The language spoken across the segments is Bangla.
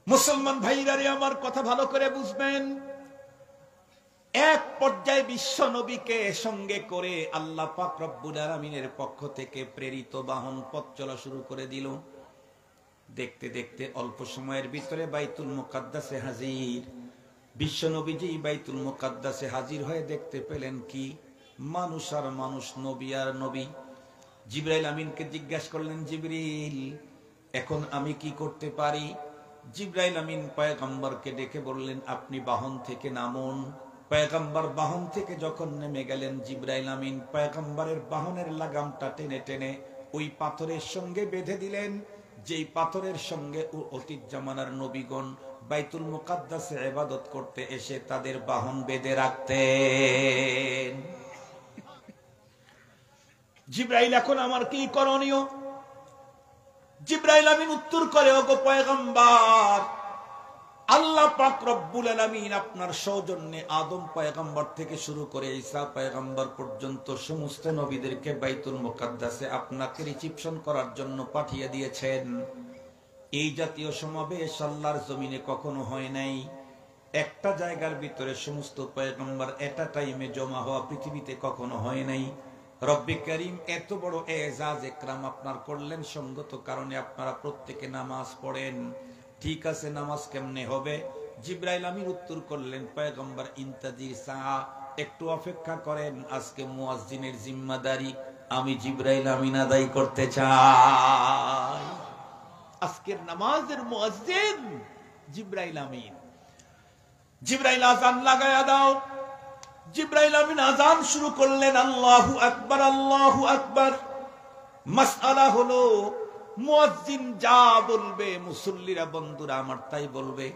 মুসলমান ভাইরা রে, আমার কথা ভালো করে বুঝবেন। এক পর্যায়ে বিশ্ব নবীকে সঙ্গে করে আল্লাহ পাক রব্বুল আলামিনের পক্ষ থেকে প্রেরিত বাহন পথ চলা শুরু করে দিল। দেখতে দেখতে অল্প সময়ের ভিতরে বাইতুল মুকাদ্দাসে হাজির। বিশ্ব নবীজি বাইতুল মুকাদ্দাসে হাজির হয়ে দেখতে পেলেন কি? মানুষ আর মানুষ, নবী আর নবী। জিবরাইল আমিনকে জিজ্ঞাসা করলেন, জিবরিল, এখন আমি কি করতে পারি? জিবরাইল আমিন পয়গম্বরকে ডেকে বললেন, আপনি বাহন থেকে নামুন। পয়গম্বর বাহন থেকে যখন নেমে গেলেন, জিবরাইল আমিন পয়গম্বরের বাহনের লাগামটা টেনে টেনে ওই পাথরের সঙ্গে বেঁধে দিলেন, যেই পাথরের সঙ্গে অতীত জামানার নবীগণ বাইতুল মুকাদ্দাসে ইবাদত করতে এসে তাদের বাহন বেঁধে রাখতেন। জিবরাইল, এখন আমার কি করণীয়? জিবরাইল আমিন উত্তর করে, ওগো পয়গম্বর, আল্লাহ পাক রব্বুল আলামিন আপনার সৌজন্যে আদম পয়গম্বর থেকে শুরু করে ঈসা পয়গম্বর পর্যন্ত সমস্ত নবীদেরকে বাইতুল মুকাদ্দাসে আপনাকে রিসিপশন করার জন্য পাঠিয়ে দিয়েছেন। এই জাতীয় সমাবেশ আল্লাহর জমিনে কখনো হয় নাই। একটা জায়গার ভিতরে সমস্ত পয়গম্বর একটা টাইমে জমা হওয়া পৃথিবীতে কখনো হয় নাই। রব্বে করিম এত বড় এজাজ একরাম আপনার করলেন, সঙ্গত কারণে আপনারা প্রত্যেকে নামাজ পড়েন। ঠিক আছে, নামাজ কেমনে হবে? জিবরাইল আমিন উত্তর করলেন, পয়গম্বর ইন্তাজির সাআ, একটু অপেক্ষা করেন, আজকে মুয়াজ্জিনের জিম্মাদারি আমি জিবরাইল আমিন আদায় করতে চাই। আজকের নামাজের মুয়াজ্জিন জিবরাইল আমিন। জিবরাইল, আযান লাগায়া দাও। জিবরাইল আমিন আযান শুরু করলেন, আল্লাহু আকবার, আল্লাহু আকবার। মাসআলা হলো, মুয়াজ্জিন যা বলবে মুসল্লিরা বন্ধুরা আমার তাই বলবে।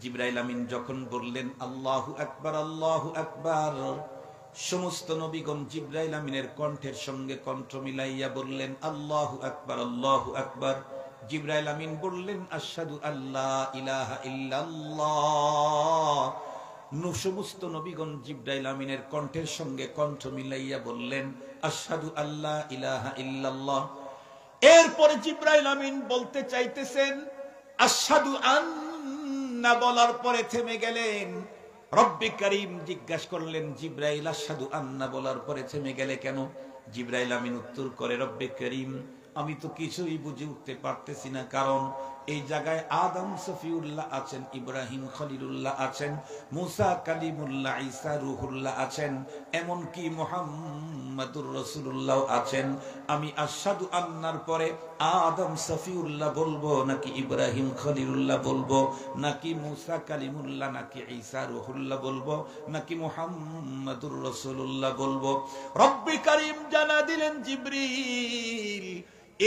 জিবরাইল আমিন যখন বললেন আল্লাহু আকবার, আল্লাহু আকবার, সমস্ত নবীগণ জিবরাইল আমিনের কণ্ঠের সঙ্গে কণ্ঠ মিলাইয়া বললেন আল্লাহু আকবার, আল্লাহু আকবার। জিবরাইল আমিন বললেন আশহাদু আল্লা ইলাহা ইল্লাল্লাহ। সমস্ত নবীগণ জিবরাইল আমিনের কণ্ঠের সঙ্গে কণ্ঠ মিলাইয়া বললেন আশহাদু আল্লা ইলাহা ইল্লাল্লাহ। এরপরে জিবরাইল আমিন বলতে চাইতেছেন আশহাদু আন্না, বলার পরে থেমে গেলেন। রব্বে করিম জিজ্ঞাসা করলেন, জিবরাইল, আশহাদু আন্না বলার পরে থেমে গেলে কেন? জিবরাইল আমিন উত্তর করে, রব্বে করিম, আমি তো কিছুই বুঝে উঠতে পারতেছি না, কারণ এই জায়গায় আদম সফিউল্লাহ আছেন, ইব্রাহিম খলিলুল্লাহ আছেন, মুসা কালিমুল্লাহ, ঈসা রুহুল্লাহ আছেন, এমনকি মুহাম্মাদুর রাসূলুল্লাহ আছেন। আমি আশহাদু আন্নার পরে আদম সফিউল্লাহ বলবো, নাকি ইব্রাহিম খলিলুল্লাহ বলবো, নাকি মুসা কালিমুল্লাহ, নাকি ঈসা রুহুল্লাহ বলবো, নাকি মুহাম্মাদুর রাসূলুল্লাহ বলবো? রব্বে করিম জানা দিলেন, জিবরিল,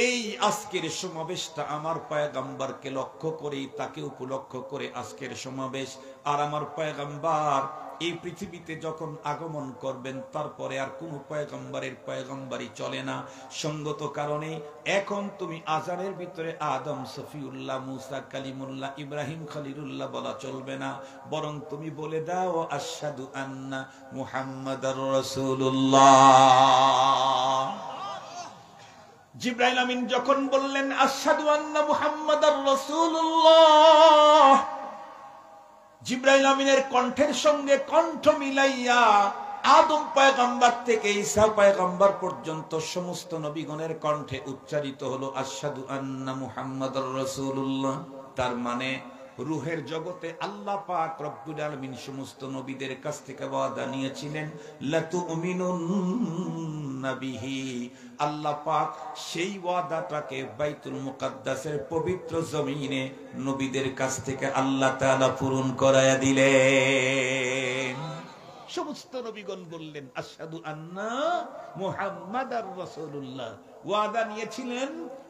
এই আজকের সমাবেশটা আমার পয়গম্বরকে লক্ষ্য করে, তাকে উপলক্ষ করে আজকের সমাবেশ। আর আমার পয়গম্বর এই পৃথিবীতে যখন আগমন করবেন, তারপরে আর কোন পয়গম্বরের পয়গম্বরই চলে না। সঙ্গত কারণে এখন তুমি আজানের ভিতরে আদম সফিউল্লাহ, মুসা কালিমুল্লাহ, ইব্রাহিম খলিলুল্লাহ বলা চলবে না, বরং তুমি বলে দাও আশহাদু আন্না মুহাম্মাদার রাসূলুল্লাহ। জিবরাইল আমিন যখন বললেন আশহাদু আন্না মুহাম্মাদার রাসূলুল্লাহ, জিবরাইল আমিনের কণ্ঠের সঙ্গে কণ্ঠ মিলাইয়া আদম পয়গম্বর থেকে ঈসা পয়গম্বর পর্যন্ত সমস্ত নবীগণের কণ্ঠে উচ্চারিত হলো আশহাদু আন্না মুহাম্মাদার রাসূলুল্লাহ। তার মানে রূহের জগতে আল্লাহ পাক রব্বুল আলামিন সমস্ত নবীদের কাছ থেকে ওয়াদা নিয়েছিলেন লাতুমিনুন্না বিহি। আল্লাহ পাক সেই ওয়াদাটাকে বাইতুল মুকাদ্দাসের পবিত্র জমিনে নবীদের কাছ থেকে আল্লাহ তাআলা পূরণ করায়া দিলেন। সমস্ত নবীগণ বললেন আশহাদু আন্না মুহাম্মাদার রাসূলুল্লাহ। ওয়াদা নিয়েছিলেন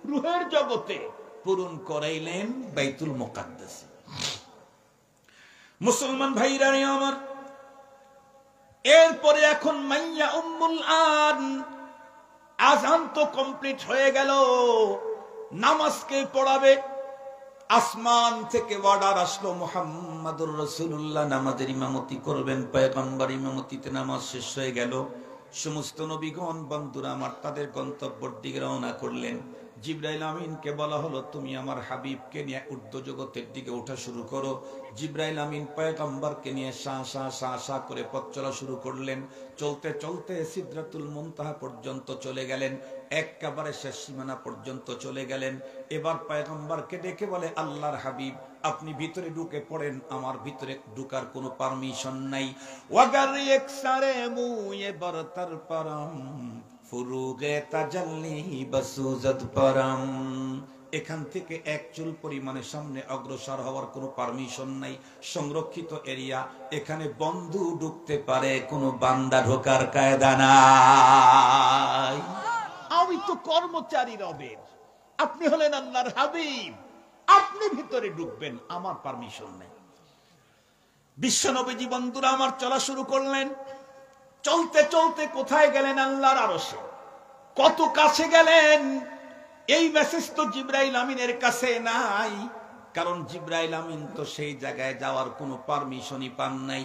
রূহের জগতে, পূরণ করাইলেন বাইতুল মুকাদ্দাসে। মুসলমান ভাইরা আমার, এরপরে এখন মাইয়া উম্মুল আন, আযান তো কমপ্লিট হয়ে গেল, নামাজকে পড়াবে। আসমান থেকে অর্ডার আসলো মুহাম্মাদুর রাসূলুল্লাহ নামাজের ইমামতি করবেন। পয়গম্বর ইমামতিতে নামাজ শেষ হয়ে গেল। সমস্ত নবীগণ বন্ধুরা আমার তাদের গন্তব্যের দিকে রওনা করলেন। জিবরাইল আমিনকে বলা হলো তুমি আমার হাবিবকে নিয়ে ঊর্ধ্ব জগতের দিকে ওঠা শুরু করো। জিবরাইল আমিন পয়গম্বরকে নিয়ে সা সা সা সা করে পথ চলা শুরু করলেন। চলতে চলতে সিদরাতুল মুনতাহা পর্যন্ত চলে গেলেন, একেবারে শেষ সীমানা পর্যন্ত চলে গেলেন। এবার পয়গম্বরকে ডেকে বলে, আল্লাহর হাবিব আপনি ভিতরে ঢুকে পড়েন, আমার ভিতরে ঢুকার কোনো পারমিশন নাই। ওয়াগার একসারে মুয়ে বরতার পারাম ফুরুগে তাজাল্লি বাসুজাদ পারাম। এখান থেকে এক চুল পরিমাণে সামনে অগ্রসর হওয়ার কোনো পারমিশন নাই, সংরক্ষিত এরিয়া, এখানে বন্ধু ঢুকতে পারে, কোনো বান্দা ঢোকার কায়দা নাই। আমি তো কর্মচারী রবের, আপনি হলেন আল্লাহর হাবিব, আপনি ভিতরে ঢুকবেন, আমার পারমিশন নেই। বিশ্বনবীজি বন্ধুরা আমার চলা শুরু করলেন। চলতে চলতে কোথায় গেলেন? আল্লাহর আরশে। কত কাছে গেলেন? এই মেসেজ তো জিবরাইল আমিনের কাছে নাই, কারণ জিবরাইল আমিন তো সেই জায়গায় যাওয়ার কোনো পারমিশনই পান নাই।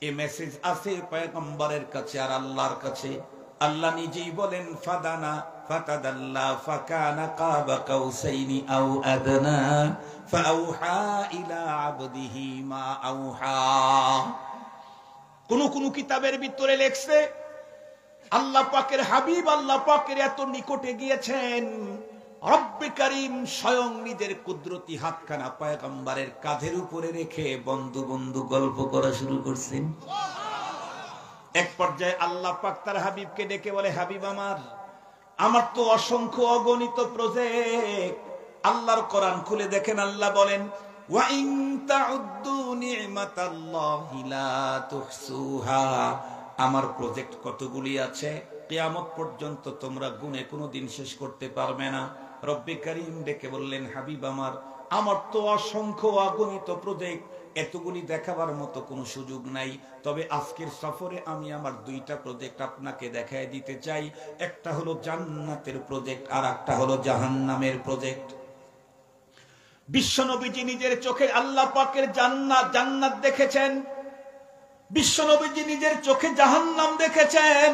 এই মেসেজ আছে পয়গম্বরের কাছে আর আল্লাহর কাছে। আল্লাহ নিজেই বলেন, ফাদানা ফাতাদাল্লা ফাকানা কাবা কাউসাইনি আও আদনা ফাআউহা ইলা আবদিহি মা আউহা। কোন কিতাবের ভিতরে লেখছে আল্লাহ পাকের হাবিব আল্লাহ পাকের এত নিকটে গিয়েছেন, রব্বে কারীম স্বয়ং নিজের কুদরতি হাতখানা পয়গম্বরের কাঁধের উপরে রেখে বন্ধু বন্ধু গল্প করা শুরু করছেন। এক পর্যায়ে আল্লাহ পাক তার হাবিবকে ডেকে বলে, হাবিব আমার তো অসংখ্য অগণিত প্রজেক্ট। আল্লাহর কোরআন খুলে দেখেন, আল্লাহ বলেন, ওয়া ইন তাউদ্দু নি'মাতাল্লাহি লা তুহসুহা। আমার প্রজেক্ট কতগুলি আছে, কিয়ামত পর্যন্ত তোমরা গুণে কোনোদিন শেষ করতে পারবে না। রব্বে কারীম ডেকে বললেন, হাবিব আমার তো অসংখ্য অগণিত প্রজেক্ট, এতগুলি দেখাবার মতো কোনো সুযোগ নাই। তবে আজকের সফরে আমি আমার দুইটা প্রজেক্ট আপনাকে দেখায় দিতে চাই। একটা হলো জান্নাতের প্রজেক্ট, আর একটা হলো জাহান্নামের প্রজেক্ট। বিশ্বনবীজি নিজের চোখে আল্লাহ পাকের জান্নাত দেখেছেন, বিশ্বনবীজি নিজের চোখে জাহান্নাম দেখেছেন,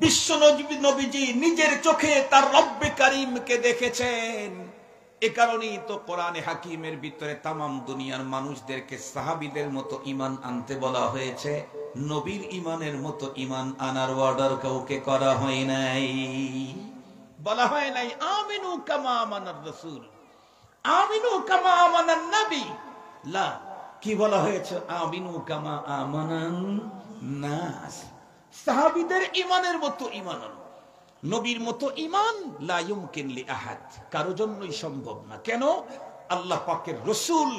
বিশ্বনবীজি নিজের চোখে তার রব্বে কারীমকে দেখেছেন। এ কারণেই তো কোরআনে হাকিমের ভিতরে তামাম দুনিয়ার মানুষদেরকে সাহাবীদের মতো ঈমান আনতে বলা হয়েছে। নবীর ঈমানের মতো ঈমান আনার অর্ডার কাউকে করা হয় নাই। বলা হয় নাই আমিনু কামা আমানার রাসূল, আমিনু কামা আমানান নবী। লা, কি বলা হয়েছে? আমিনু কামা আমানান নাস। সাহাবীদের ঈমানের মতো ঈমান আনো, নবীর মতো ঈমান লা ইউমকিন লি আহাদ, কারো জন্যই সম্ভব না। কেন? আল্লাহ পাকের রাসূল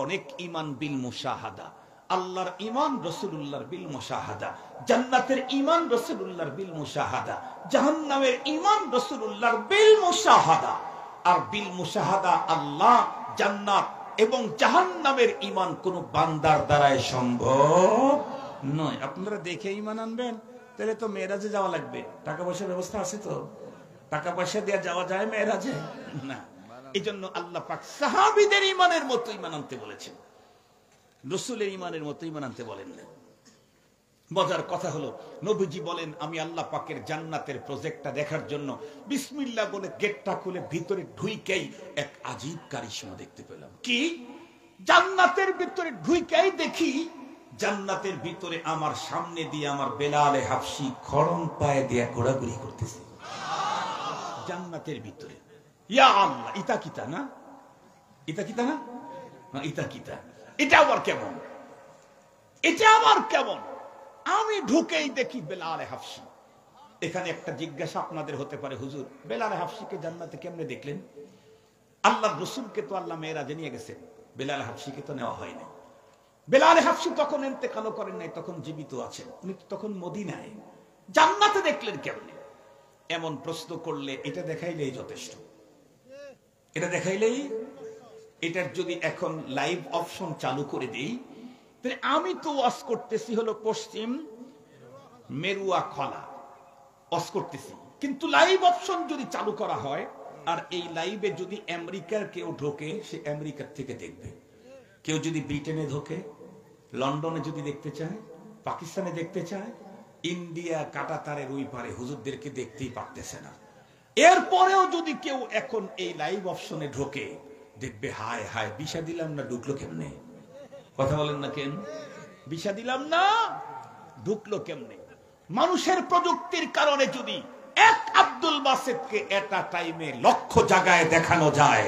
অনেক ঈমান বিল মুশাহাদা, আল্লাহর ঈমান রাসূলুল্লাহর বিল মুশাহাদা, জান্নাতের ঈমান রাসূলুল্লাহর বিল মুশাহাদা, জাহান্নামের ঈমান রাসূলুল্লাহর বিল মুশাহাদা। আর বিল মুশাহাদা আল্লাহ, জান্নাত এবং জাহান্নামের ঈমান কোন বান্দার দ্বারাই সম্ভব নয়। আপনারা দেখে ঈমান আনবেন, তাহলে তো মেরাজে যাওয়া লাগবে। টাকা পয়সার ব্যবস্থা আছে তো? টাকা পয়সা দিয়ে যাওয়া যায় মেরাজে? না। এই জন্য আল্লাহ পাক সাহাবীদের ঈমানের মতো ঈমান আনতে বলেছেন, রাসূলের ঈমানের মতো ঈমান আনতে বলেন না। মজার কথা হলো, নবীজি বলেন, আমি আল্লাহ পাকের জান্নাতের প্রজেক্টটা দেখার জন্য বিসমিল্লাহ বলে গেটটা খুলে ভিতরে ঢুইকেই এক আজীব কারিশমা দেখতে পেলাম। কি? জান্নাতের ভিতরে ঢুইকেই দেখি জান্নাতের ভিতরে আমার সামনে দিয়ে আমার বেলালে হাফসি খড়ম পায়ে দিয়ে ঘোরাঘুরি করতেছে জান্নাতের ভিতরে। ইয়া আল্লাহ, ইতা কিতা না, ইতা কিতা না, ইতা কিতা, এটা আবার কেমন, এটা আবার কেমন? আমি ঢুকেই দেখি বেলালে হাফসি। এখানে একটা জিজ্ঞাসা আপনাদের হতে পারে, হুজুর বেলালে হাফসিকে জান্নাতে কেমনে দেখলেন? আল্লাহর রাসূলকে তো আল্লাহ মেরাজে নিয়ে গেছেন, বেলালে হাফসিকে তো নেওয়া হয়নি। বেলালে হাফসি তখন ইন্তেকাল করেন নাই, তখন জীবিত আছেন, উনি তখন মদিনায়। জান্নাতে দেখলেন কেমনে? এমন প্রশ্ন করলে এটা দেখাইলেই যথেষ্ট, এটা দেখাইলেই। এটার যদি এখন লাইভ অপশন চালু করে দেই, তাহলে আমি তো ওয়াজ করতেছি হলো পশ্চিম মেরুয়া খলা, ওয়াজ করতেছি, কিন্তু লাইভ অপশন যদি চালু করা হয় আর এই লাইভে যদি আমেরিকার কেউ ঢোকে, সে আমেরিকার থেকে দেখবে। কেউ যদি ব্রিটেনে ঢোকে, লন্ডনে যদি দেখতে চায়, পাকিস্তানে দেখতে চায়, ইন্ডিয়া কাটাতারের ওই পারে হুজুরদেরকে দেখতেই পারতেছে না। এরপরেও যদি কেউ এখন এই লাইভ অপশনে ঢোকে, দেখবে হায় হায় বিষা দিলাম না, ঢুকলো কেমনে? কথা বলেন না কেন? বিষা দিলাম না, ঢুকলো কেমনে? মানুষের প্রযুক্তির কারণে যদি এক আব্দুল বাসেতকে এটা টাইমে লক্ষ জায়গায় দেখানো যায়,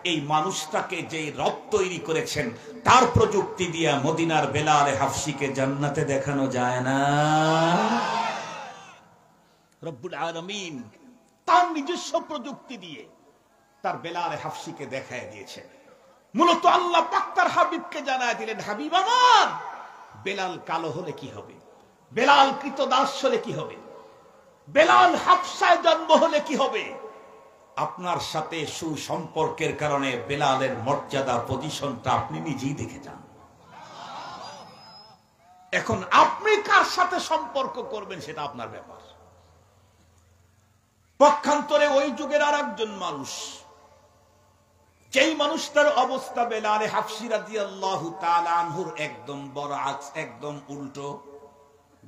এই মানুষটাকে যে রব তৈরি করেছেন তার প্রযুক্তি দিয়া মদিনার বেলালে হাফসিকে জান্নাতে দেখানো যায় না? রব্বুল আলামিন তার নিজস্ব প্রযুক্তি দিয়ে তার বেলালে হাফসিকে দেখায় দিয়েছেন। মূলত আল্লাহ পাক তার হাবিবকে জানায় দিলেন, হাবিব আমার, বেলাল কালো হলে কি হবে, বেলাল কৃতদাস হলে কি হবে, বেলাল হাফসায় জন্ম হলে কি হবে? আপনার সাথে সুসম্পর্কের কারণে বেলালের মর্যাদা পজিশনটা আপনি নিজেই দেখে যান। এখন আপনি কার সাথে সম্পর্ক করবেন সেটা আপনার ব্যাপার। পক্ষান্তরে ওই যুগের আর একজন মানুষ, যেই মানুষটার অবস্থা বেলালে হাফসি রাদিয়াল্লাহু তাআলা আনহুর একদম বরআক্স, একদম উল্টো।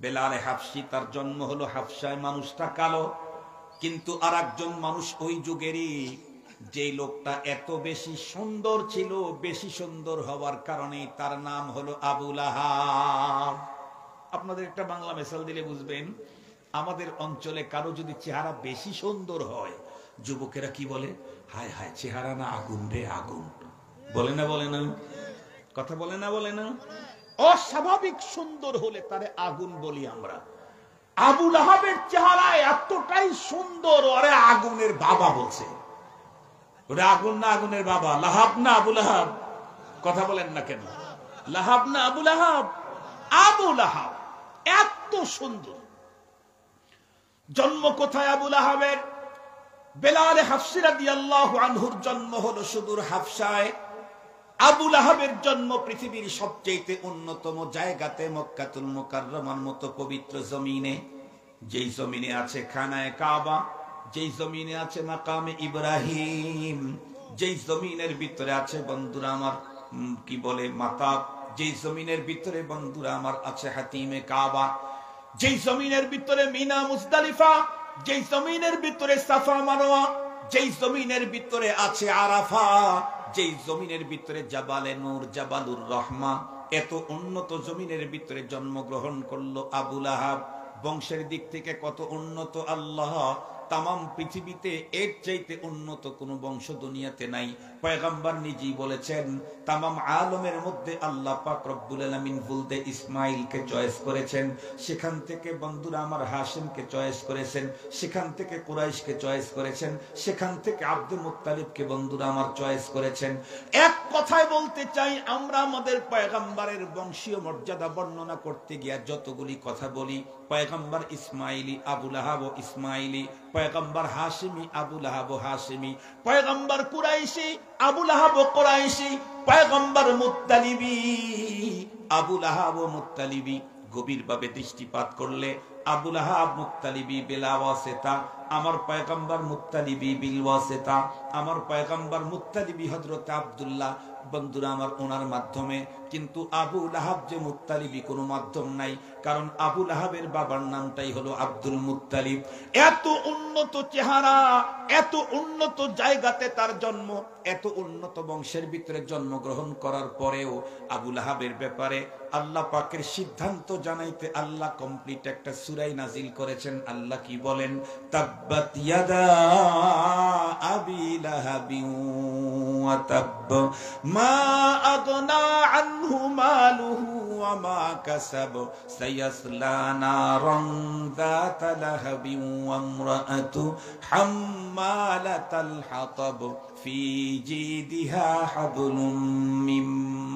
বেলালে হাফসি তার জন্ম হলো হাফসায়, মানুষটা কালো। কিন্তু আর একজন মানুষ ওই যুগেরই, যে লোকটা এত বেশি সুন্দর ছিল, বেশি সুন্দর হওয়ার কারণে তার নাম হলো আবু লাহাব। আপনাদের একটা বাংলা মেসাল দিলে বুঝবেন, আমাদের অঞ্চলে কারো যদি চেহারা বেশি সুন্দর হয়, যুবকেরা কি বলে? হায় হায়, চেহারা না আগুন রে আগুন। বলে না বলে না? কথা বলে না বলে না? অস্বাভাবিক সুন্দর হলে তারে আগুন বলি আমরা। আবু লাহাবের চেহারা এতটাই সুন্দর, ওরে আগুনের বাবা বলছে। ওরে আগুন না আগুনের বাবা? লাহাব না আবু লাহাব? কথা বলেন না কেন? লাহাব না আবু লাহাব? আবু লাহাব এত সুন্দর। জন্ম কোথায় আবু লাহাবের? বেলালে হাফসি রাদিয়াল্লাহু আনহুর জন্ম হলো সুদূর হাফসায়। আবু লাহাবের জন্ম পৃথিবীর সবচেয়ে অন্যতম জায়গাতে, মক্কাতুল মুকাররমার মতো পবিত্র জমিনে। যেই জমিনে আছে খানায়ে কাবা, যেই জমিনে আছে মাকামে ইব্রাহিম, যেই জমিনের ভিতরে আছে বন্ধুরা আমার কি বলে মাতাব, যেই জমিনের ভিতরে বন্ধুরা আমার আছে হাতিমে কাবা, যেই জমিনের ভিতরে মিনা মুজদালিফা, যেই জমিনের ভিতরে সাফা মারওয়া, যেই জমিনের ভিতরে আছে আরাফা, যেই জমিনের ভিতরে জাবালে নূর, জাবালুর রহমা, এত উন্নত জমিনের ভিতরে জন্মগ্রহণ করলো আবু লাহাব। বংশের দিক থেকে কত উন্নত! আল্লাহ তামাম পৃথিবীতে এর চাইতে উন্নত কোন বংশ দুনিয়াতে নাই। পয়গম্বর নিজেই বলেছেন, তামাম আলমের মধ্যে আল্লাহ পাক রব্বুল আলামিন বলতে ইসমাইলকে চয়েস করেছেন, সেখান থেকে বন্ধুরা আমার হাশিমকে চয়েস করেছেন, সেখান থেকে কুরাইশকে চয়েস করেছেন, সেখান থেকে আব্দুল মুত্তালিবকে বন্ধুরা আমার চয়েস করেছেন। এক কথায় বলতে চাই, আমরা আমাদের পয়গম্বরের বংশীয় মর্যাদা বর্ণনা করতে গিয়া যতগুলি কথা বলি, পয়গম্বর ইসমাইলি, আবু লাহাব ইসমাইলি, পয়গম্বর হাশিমি, আবু লাহাব হাশিমি, পয়গম্বর কুরাইশি, আবু লাহাব কুরাইশি, পয়গম্বর মুত্তালিবি, আবু লাহাব মুত্তালিবি। গভীরভাবে দৃষ্টিপাত করলে আবু লাহাব মুত্তালিবি বিলা ওয়াসিতা, আমার পয়গম্বর মুত্তালিবি বিল ওয়াসিতা, আমার পয়গম্বর মুত্তালিবি হযরত আব্দুল্লাহ বন্ধুরা আমার ওনার মাধ্যমে। কিন্তু আবু লাহাব যে মুত্তালিবি কোনো মাধ্যম নাই, কারণ আবু লাহাবের বাবার নামটাই হলো আব্দুল মুত্তালিব। এত উন্নত চেহারা, এত উন্নত জায়গাতে তার জন্ম, এত উন্নত বংশের ভিতরে জন্মগ্রহণ করার পরেও আবু লাহাবের ব্যাপারে আল্লাহ পাকের সিদ্ধান্ত জানাইতে আল্লাহ কমপ্লিট একটা সূরা নাজিল করেছেন। আল্লাহ কি বলেন? তাব্বাত ইয়াদা আবি লাহাবি ওয়া তাব মা আগনা আনহু মালুহু ওয়া মা কাসাব সায়াসলা নারান যাতা লাহাবি ওয়া ইমরাআতু হাম্মালাতাল হাতাব ফি জিদিহা হাবলুম মিন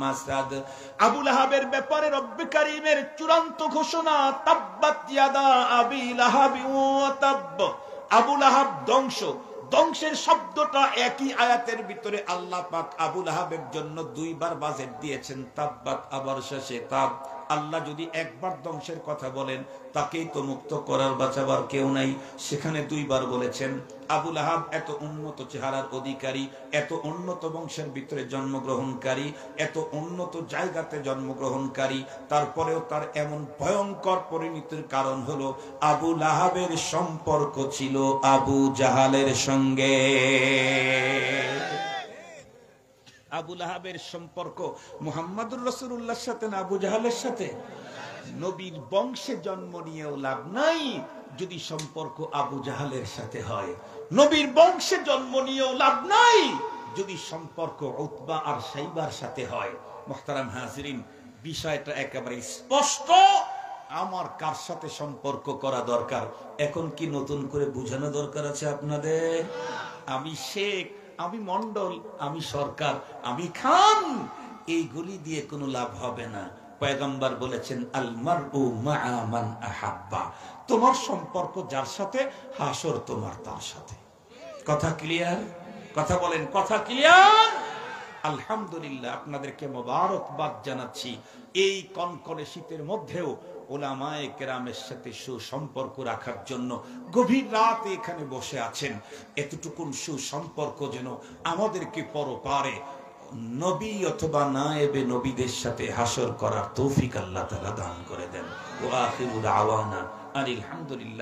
মাসাদ। আবু লাহাবের ব্যাপারে রব্বে কারীমের চূড়ান্ত ঘোষণা, তাব্বাত ইয়াদা আবি লাহাবি ওয়া তাব। আবু লাহাব ধ্বংস। ধ্বংসের শব্দটা একই আয়াতের ভিতরে আল্লাহ পাক আবু লাহাবের জন্য দুইবার বাজেট দিয়েছেন, তাব্বাত আবার শেষে তাব। আল্লাহ যদি একবার ধ্বংসের কথা বলেন তাকেই তো মুক্ত করার বাঁচাবার কেউ নাই। সেখানে দুইবার বলেছেন। আবু লাহাব এত উন্নত চেহারার অধিকারী, এত উন্নত বংশের ভিতরে জন্মগ্রহণকারী, এত উন্নত জায়গাতে জন্মগ্রহণকারী, তারপরেও তার এমন ভয়ঙ্কর পরিণতির কারণ হলো আবু লাহাবের সম্পর্ক ছিল আবু জাহালের সঙ্গে। আবু লাহাবের সম্পর্ক মুহাম্মদুর রাসূলুল্লাহর সাথে না আবু জাহালের সাথে? নবীর বংশে জন্ম নিয়েও লাভ নাই যদি সম্পর্ক আবু জাহালের সাথে হয়। নবীর বংশে জন্ম নিয়েও লাভ নাই যদি সম্পর্ক উতবা আর সাইবার সাথে হয়। মুহতারাম হাজিরিন, বিষয়টা একেবারে স্পষ্ট। আমার কার সাথে সম্পর্ক করা দরকার এখন কি নতুন করে বোঝানো দরকার আছে আপনাদের? আমি শেখ, আমি মন্ডল, আমি সরকার, আমি খান, এইগুলি দিয়ে কোনো লাভ হবে না। পয়গম্বর বলেছেন আল মারউ মা'a মান আহাব্বা, তোমার সম্পর্ক যার সাথে, হাসর তোমার তার সাথে। কথা ক্লিয়ার? কথা বলেন, কথা ক্লিয়ার? আলহামদুলিল্লাহ, আপনাদেরকে মোবারকবাদ জানাচ্ছি। এই কনকনে শীতের মধ্যেও উলামায়ে কেরামের সাথে সুসম্পর্ক রাখার জন্য গভীর রাতে এখানে বসে আছেন। এতটুকুন সুসম্পর্ক যেন আমাদেরকে পরপারে নবী অথবা নায়েবে নবীদের সাথে হাসর করার তৌফিক আল্লাহ তাআলা দান করে দেন। ওয়া আখিরু দাওয়ানা আলহামদুলিল্লাহ।